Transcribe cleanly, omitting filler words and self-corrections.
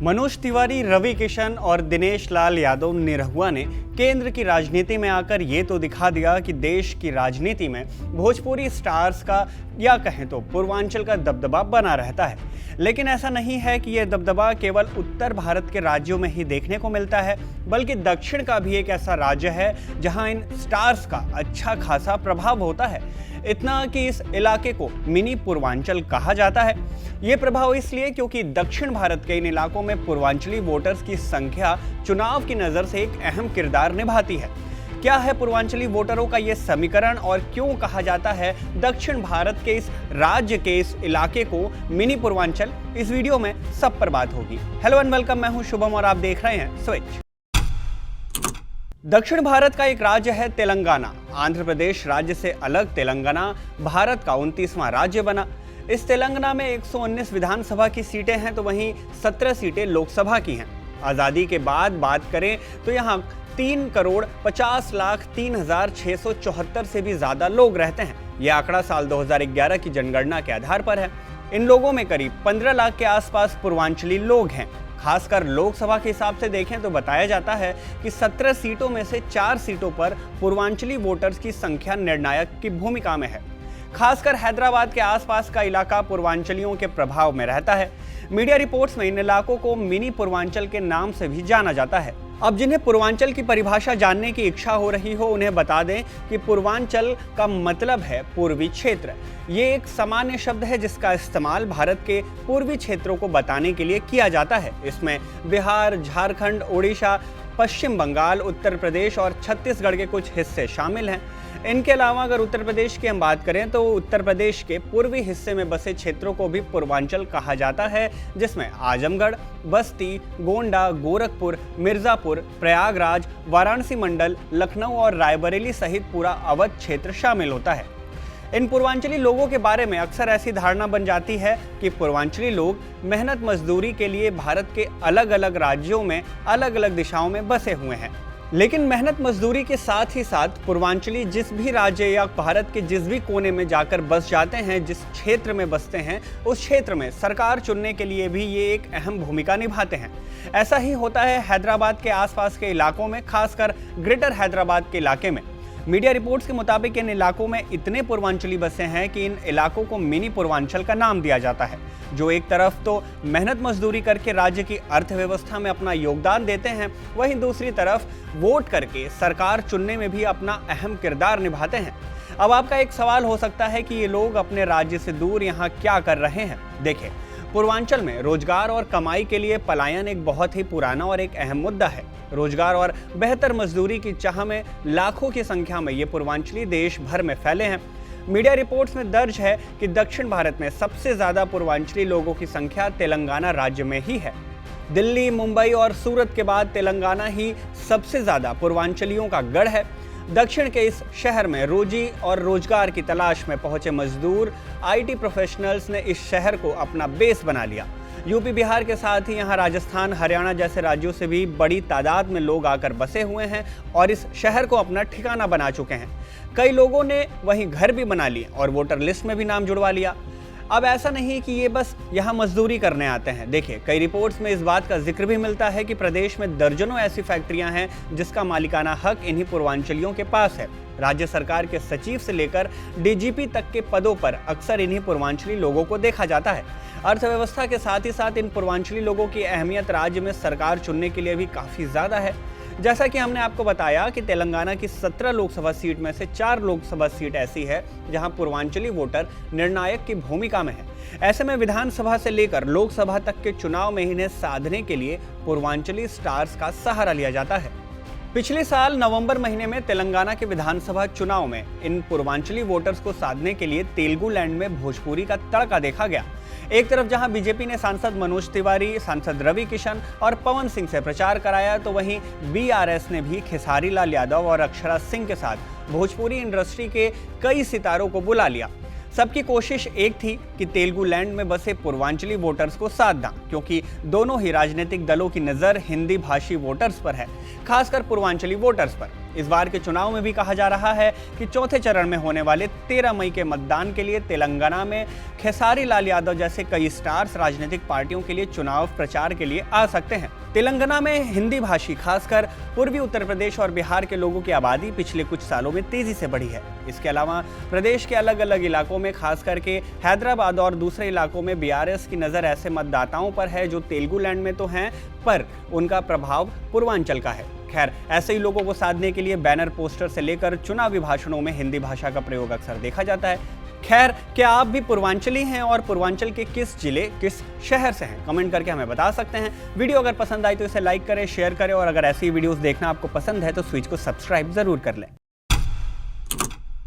मनोज तिवारी, रवि किशन और दिनेश लाल यादव निरहुआ ने केंद्र की राजनीति में आकर ये तो दिखा दिया कि देश की राजनीति में भोजपुरी स्टार्स का या कहें तो पूर्वांचल का दबदबा बना रहता है। लेकिन ऐसा नहीं है कि यह दबदबा केवल उत्तर भारत के राज्यों में ही देखने को मिलता है, बल्कि दक्षिण का भी एक ऐसा राज्य है जहां इन स्टार्स का अच्छा खासा प्रभाव होता है। इतना कि इस इलाके को मिनी पूर्वांचल कहा जाता है। ये प्रभाव इसलिए क्योंकि दक्षिण भारत के इन इलाकों में पूर्वांचली वोटर्स की संख्या चुनाव की नजर से एक अहम किरदार निभाती है। क्या है पूर्वांचली वोटरों का ये समीकरण और क्यों कहा जाता है दक्षिण भारत के इस राज्य के इस इलाके को मिनी पूर्वांचल, इस वीडियो में सब पर बात होगी। हेलो एंड वेलकम, मैं हूं शुभम और आप देख रहे हैं स्विच। दक्षिण भारत का एक राज्य है तेलंगाना। आंध्र प्रदेश राज्य से अलग तेलंगाना भारत का 29वां राज्य बना। इस तेलंगाना में 119 विधानसभा की सीटें हैं, तो वहीं 17 सीटें लोकसभा की हैं। आज़ादी के बाद बात करें तो यहाँ 3,50,03,674 से भी ज़्यादा लोग रहते हैं। यह आंकड़ा साल 2011 की जनगणना के आधार पर है। इन लोगों में करीब 15 लाख के आसपास पूर्वांचली लोग हैं। खासकर लोकसभा के हिसाब से देखें तो बताया जाता है कि 17 सीटों में से 4 सीटों पर पूर्वांचली वोटर्स की संख्या निर्णायक की भूमिका में है। खासकर हैदराबाद के आसपास का इलाका पूर्वांचलियों के प्रभाव में रहता है। मीडिया रिपोर्ट्स में इन इलाकों को मिनी पूर्वांचल के नाम से भी जाना जाता है। अब जिन्हें पूर्वांचल की परिभाषा जानने की इच्छा हो रही हो, उन्हें बता दें कि पूर्वांचल का मतलब है पूर्वी क्षेत्र। ये एक सामान्य शब्द है जिसका इस्तेमाल भारत के पूर्वी क्षेत्रों को बताने के लिए किया जाता है। इसमें बिहार, झारखंड, ओडिशा, पश्चिम बंगाल, उत्तर प्रदेश और छत्तीसगढ़ के कुछ हिस्से शामिल हैं। इनके अलावा अगर उत्तर प्रदेश की हम बात करें तो उत्तर प्रदेश के पूर्वी हिस्से में बसे क्षेत्रों को भी पूर्वांचल कहा जाता है, जिसमें आजमगढ़, बस्ती, गोंडा, गोरखपुर, मिर्जापुर, प्रयागराज, वाराणसी मंडल, लखनऊ और रायबरेली सहित पूरा अवध क्षेत्र शामिल होता है। इन पूर्वांचली लोगों के बारे में अक्सर ऐसी धारणा बन जाती है कि पूर्वांचली लोग मेहनत मजदूरी के लिए भारत के अलग अलग राज्यों में अलग अलग दिशाओं में बसे हुए हैं। लेकिन मेहनत मजदूरी के साथ ही साथ पूर्वांचली जिस भी राज्य या भारत के जिस भी कोने में जाकर बस जाते हैं, जिस क्षेत्र में बसते हैं, उस क्षेत्र में सरकार चुनने के लिए भी ये एक अहम भूमिका निभाते हैं। ऐसा ही होता है हैदराबाद के आसपास के इलाकों में, खासकर ग्रेटर हैदराबाद के इलाके में। मीडिया रिपोर्ट्स के मुताबिक इन इलाकों में इतने पूर्वांचली बसे हैं कि इन इलाकों को मिनी पूर्वांचल का नाम दिया जाता है, जो एक तरफ तो मेहनत मजदूरी करके राज्य की अर्थव्यवस्था में अपना योगदान देते हैं, वहीं दूसरी तरफ वोट करके सरकार चुनने में भी अपना अहम किरदार निभाते हैं। अब आपका एक सवाल हो सकता है कि ये लोग अपने राज्य से दूर यहाँ क्या कर रहे हैं। देखिए, पूर्वांचल में रोजगार और कमाई के लिए पलायन एक बहुत ही पुराना और एक अहम मुद्दा है। रोजगार और बेहतर मजदूरी की चाह में लाखों की संख्या में ये पूर्वांचली देश भर में फैले हैं। मीडिया रिपोर्ट्स में दर्ज है कि दक्षिण भारत में सबसे ज्यादा पूर्वांचली लोगों की संख्या तेलंगाना राज्य में ही है। दिल्ली, मुंबई और सूरत के बाद तेलंगाना ही सबसे ज्यादा पूर्वांचलियों का गढ़ है। दक्षिण के इस शहर में रोजी और रोजगार की तलाश में पहुंचे मजदूर, आईटी प्रोफेशनल्स ने इस शहर को अपना बेस बना लिया। यूपी, बिहार के साथ ही यहाँ राजस्थान, हरियाणा जैसे राज्यों से भी बड़ी तादाद में लोग आकर बसे हुए हैं और इस शहर को अपना ठिकाना बना चुके हैं। कई लोगों ने वहीं घर भी बना लिए और वोटर लिस्ट में भी नाम जुड़वा लिया। अब ऐसा नहीं कि ये बस यहाँ मजदूरी करने आते हैं। देखिए, कई रिपोर्ट्स में इस बात का जिक्र भी मिलता है कि प्रदेश में दर्जनों ऐसी फैक्ट्रियां हैं जिसका मालिकाना हक इन्हीं पूर्वांचलियों के पास है। राज्य सरकार के सचिव से लेकर डीजीपी तक के पदों पर अक्सर इन्हीं पूर्वांचली लोगों को देखा जाता है। अर्थव्यवस्था के साथ ही साथ इन पूर्वांचली लोगों की अहमियत राज्य में सरकार चुनने के लिए भी काफ़ी ज़्यादा है। जैसा कि हमने आपको बताया कि तेलंगाना की 17 लोकसभा सीट में से 4 लोकसभा सीट ऐसी है जहां पूर्वांचली वोटर निर्णायक की भूमिका में है। ऐसे में विधानसभा से लेकर लोकसभा तक के चुनाव में इन्हें साधने के लिए पूर्वांचली स्टार्स का सहारा लिया जाता है। पिछले साल नवंबर महीने में तेलंगाना के विधानसभा चुनाव में इन पूर्वांचली वोटर्स को साधने के लिए तेलुगु लैंड में भोजपुरी का तड़का देखा गया। एक तरफ जहां बीजेपी ने सांसद मनोज तिवारी, सांसद रवि किशन और पवन सिंह से प्रचार कराया, तो वहीं बीआरएस ने भी खेसारी लाल यादव और अक्षरा सिंह के साथ भोजपुरी इंडस्ट्री के कई सितारों को बुला लिया। सबकी कोशिश एक थी कि तेलुगु लैंड में बसे पूर्वांचली वोटर्स को साधना, क्योंकि दोनों ही राजनीतिक दलों की नज़र हिंदी भाषी वोटर्स पर है, खासकर पूर्वांचली वोटर्स पर। इस बार के चुनाव में भी कहा जा रहा है कि चौथे चरण में होने वाले 13 मई के मतदान के लिए तेलंगाना में खेसारी लाल यादव जैसे कई स्टार्स राजनीतिक पार्टियों के लिए चुनाव प्रचार के लिए आ सकते हैं। तेलंगाना में हिंदी भाषी खासकर पूर्वी उत्तर प्रदेश और बिहार के लोगों की आबादी पिछले कुछ सालों में तेजी से बढ़ी है। इसके अलावा प्रदेश के अलग अलग इलाकों में खास करके हैदराबाद और दूसरे इलाकों में बीआरएस की नज़र ऐसे मतदाताओं पर है जो तेलुगु लैंड में तो हैं पर उनका प्रभाव पूर्वांचल का है। खैर, ऐसे ही लोगों को साधने के लिए बैनर पोस्टर से लेकर चुनावी भाषणों में हिंदी भाषा का प्रयोग अक्सर देखा जाता है। खैर, क्या आप भी पूर्वांचली हैं और पूर्वांचल के किस जिले किस शहर से हैं? कमेंट करके हमें बता सकते हैं। वीडियो अगर पसंद आई तो इसे लाइक करें, शेयर करें और अगर ऐसी वीडियोस देखना आपको पसंद है तो स्विच को सब्सक्राइब जरूर कर लें।